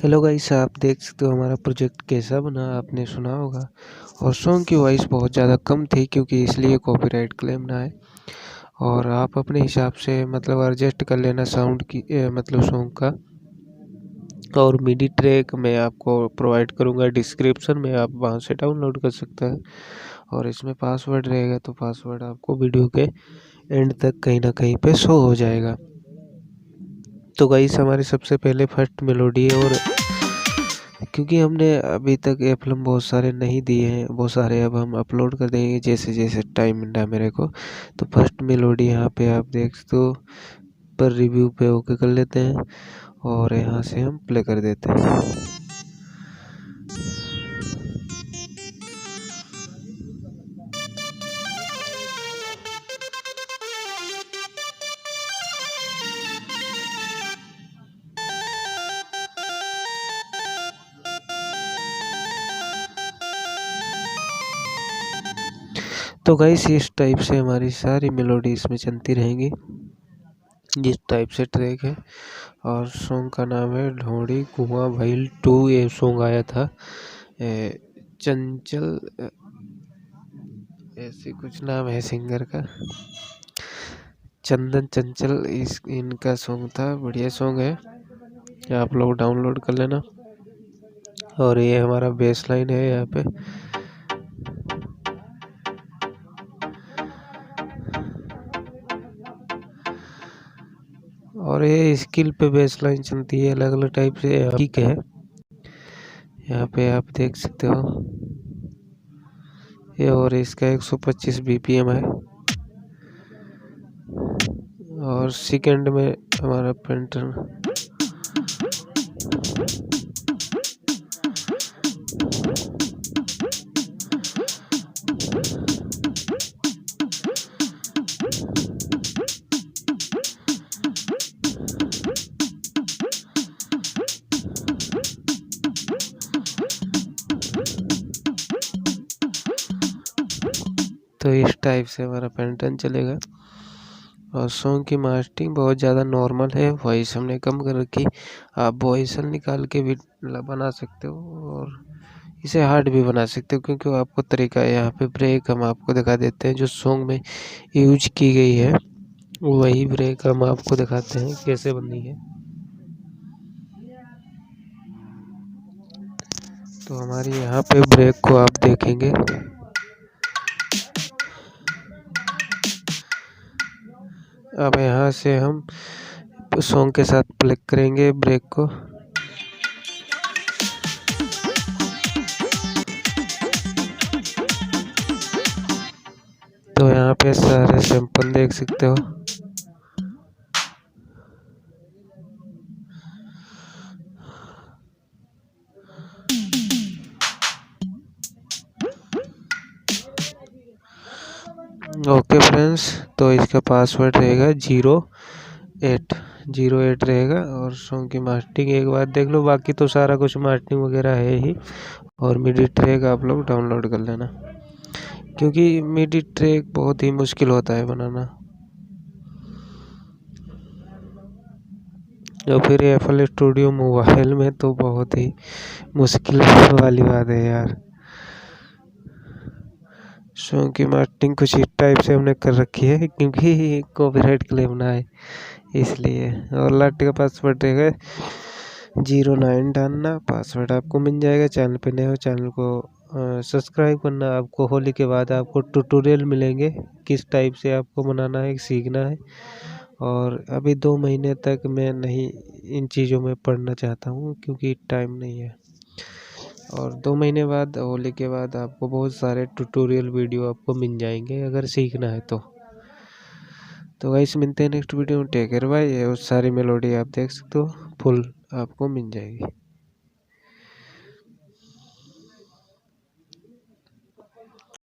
Hello guys, आप देख सकते हो हमारा प्रोजेक्ट कैसा बना। आपने सुना होगा। और सॉन्ग की वॉइस बहुत ज़्यादा कम थी, क्योंकि इसलिए कॉपीराइट क्लेम ना आए। और आप अपने हिसाब से मतलब एडजस्ट कर लेना साउंड की मतलब सॉन्ग का। और मिडी ट्रैक मैं आपको प्रोवाइड करूँगा डिस्क्रिप्शन में, आप वहाँ से डाउनलोड कर सकते हैं। और इसमें पासवर्ड रहेगा, तो पासवर्ड आपको वीडियो के एंड तक कहीं ना कहीं पे शो हो जाएगा। तो गाइस, हमारी सबसे पहले फर्स्ट मेलोडी है। और क्योंकि हमने अभी तक ये फिल्म बहुत सारे नहीं दिए हैं, बहुत सारे अब हम अपलोड कर देंगे जैसे जैसे टाइम मिला मेरे को। तो फर्स्ट मेलोडी यहाँ पे आप देख सकते हो, पर रिव्यू पे ओके कर लेते हैं और यहाँ से हम प्ले कर देते हैं। तो गाइस, इस टाइप से हमारी सारी मेलोडी इसमें चलती रहेंगी, जिस टाइप से ट्रैक है। और सॉन्ग का नाम है ढोड़ी कुआं भइल 2। ये सॉन्ग आया था चंचल, ऐसे कुछ नाम है सिंगर का, चंदन चंचल इनका सॉन्ग था। बढ़िया सॉन्ग है, आप लोग डाउनलोड कर लेना। और ये हमारा बेस लाइन है यहाँ पे। और ये स्किल पे बेस लाइन चलती है अलग अलग टाइप से, ठीक है। यहाँ पे आप देख सकते हो ये, और इसका 125 BPM है। और सेकंड में हमारा पेंटर तो इस टाइप से हमारा पैटर्न चलेगा। और सॉन्ग की मास्टरिंग बहुत ज़्यादा नॉर्मल है, वॉइस हमने कम कर रखी। आप वॉइस निकाल के भी बना सकते हो और इसे हार्ड भी बना सकते हो, क्योंकि आपको तरीका है। यहाँ पे ब्रेक हम आपको दिखा देते हैं, जो सॉन्ग में यूज की गई है वही ब्रेक हम आपको दिखाते हैं कैसे बनी है। तो हमारी यहाँ पे ब्रेक को आप देखेंगे, अब यहाँ से हम सॉन्ग के साथ प्ले करेंगे ब्रेक को। तो यहाँ पे सारे सैंपल देख सकते हो। ओके फ्रेंड्स, तो इसका पासवर्ड रहेगा 08 रहेगा। और सॉन्ग की मास्टरिंग एक बार देख लो, बाकी तो सारा कुछ मास्टरिंग वगैरह है ही। और मिडी ट्रैक आप लोग डाउनलोड कर लेना, क्योंकि मिडी ट्रैक बहुत ही मुश्किल होता है बनाना। और फिर FL स्टूडियो मोबाइल में तो बहुत ही मुश्किल वाली बात है यार। सॉन्ग की मास्टरिंग कुछ इस टाइप से हमने कर रखी है, क्योंकि कॉपीराइट क्लेम ना आए इसलिए। और लास्ट का पासवर्ड रहेगा 09 डालना, पासवर्ड आपको मिल जाएगा। चैनल पे नए हो, चैनल को सब्सक्राइब करना। आपको होली के बाद आपको ट्यूटोरियल मिलेंगे, किस टाइप से आपको बनाना है, सीखना है। और अभी 2 महीने तक मैं नहीं इन चीज़ों में पढ़ना चाहता हूँ, क्योंकि टाइम नहीं है। और 2 महीने बाद, होली के बाद, आपको बहुत सारे ट्यूटोरियल वीडियो आपको मिल जाएंगे अगर सीखना है तो। गाइस, मिलते हैं नेक्स्ट वीडियो में। Take care, bye. और सारी मेलोडी आप देख सकते हो, फुल आपको मिल जाएगी।